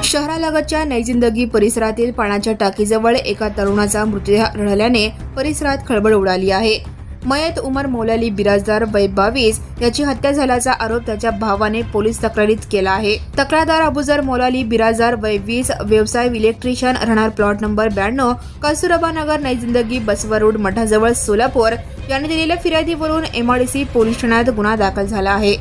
शहरालगतच्या नईजिंदगी परिसरातील पाण्याच्या टाकीजवळ एका तरुणाचा मृतदेह आढळल्याने परिसरात खळबळ उडाली आहे. मयत उमर मौलाली बिराजदार वय 22 याची हत्या झाल्याचा आरोप त्याच्या भावाने पोलीस तक्रारीत केला आहे. तक्रारदार अबुजर मौलाली बिराजदार वय 20 व्यवसाय इलेक्ट्रिशियन राहणार प्लॉट नंबर 92 कस्तुरबा नगर नईजिंदगी बसवा रोड मठाजवळ सोलापूर यांनी दिलेल्या फिर्यादीवरून MIDC पोलीस ठाण्यात गुन्हा दाखल झाला आहे.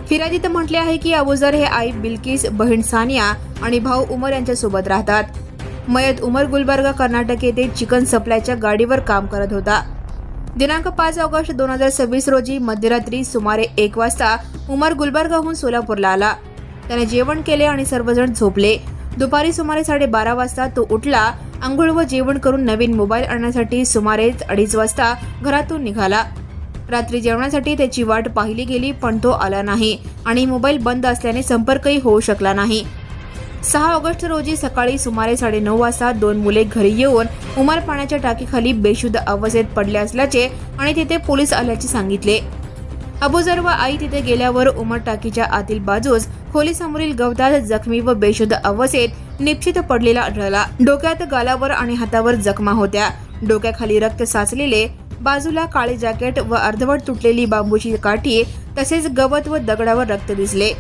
फिर्यादीत म्हटले आहे की अबुजर हे आई बिल्किस, बहीण सानिया आणि भाऊ उमर यांच्यासोबत राहतात. मयत उमर गुलबर्गा कर्नाटक येथे चिकन सप्लायच्या गाडीवर काम करत होता. दिनांक 5 ऑगस्ट 2026 रोजी मध्यरात्री सुमारे 1 वाजता उमर गुलबर्गाहून सोलापूरला आला. त्याने जेवण केले आणि सर्वजण झोपले. दुपारी सुमारे 12:30 वाजता तो उठला. आंघोळ व जेवण करून नवीन मोबाईल आणण्यासाठी सुमारे 2:30 वाजता घरातून निघाला. रात्री जेवणासाठी त्याची वाट पाहिली गेली पण तो आला नाही आणि मोबाईल बंद असल्याने संपर्कही होऊ शकला नाही. 6 ऑगस्ट रोजी सकाळी सुमारे 9:30 वाजता 2 मुले घरी येऊन उमर पाण्याच्या टाकीखाली बेशुद्ध अवस्थेत पडले असल्याचे आणि तिथे पोलीस आल्याचे सांगितले. अबुजर व आई तिथे गेल्यावर उमर टाकीच्या आतील बाजूस खोलीसमोरील गवतात जखमी व बेशुद्ध अवस्थेत निपचित पडलेला आढळला. डोक्यात, गालावर आणि हातावर जखमा होत्या. डोक्याखाली रक्त साचलेले, बाजूला काळे जॅकेट व अर्धवट तुटलेली बांबूची काठी तसेच गवत व दगडावर रक्त दिसले.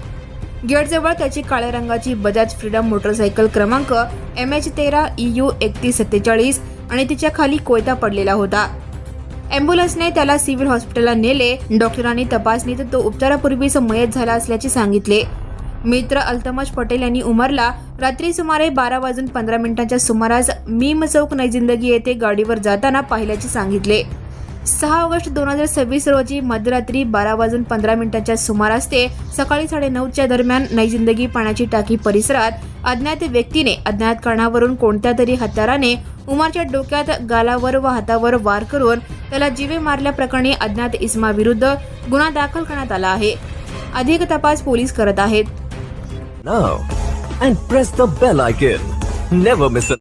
गेटजवळ त्याची काळ्या रंगाची बजाज फ्रीडम मोटरसायकल क्रमांक MH13 EU 3147 आणि तिच्या खाली कोयता पडलेला होता. अँब्युलन्सने त्याला सिव्हिल हॉस्पिटलला नेले. डॉक्टरांनी तपासणीत तो उपचारापूर्वीच मयत झाला असल्याचे सांगितले. मित्र अल्तमश पटेल यांनी उमरला रात्री सुमारे 12:15 सुमारास मीम चौक नईजिंदगी येथे गाडीवर जाताना पाहिल्याचे सांगितले. 6 ऑगस्ट 2026 रोजी मध्यरात्री 12:15 सुमारास ते सकाळी 9:30 दरम्यान नईजिंदगी पाण्याची टाकी परिसरात अज्ञात व्यक्तीने अज्ञात कारणावरून कोणत्या तरी हत्याराने उमरच्या डोक्यात, गालावर व हातावर वार करून त्याला जीवे मारल्याप्रकरणी अज्ञात इसमाविरुद्ध गुन्हा दाखल करण्यात आला आहे. अधिक तपास पोलीस करत आहेत. Now and press the bell icon. Never miss a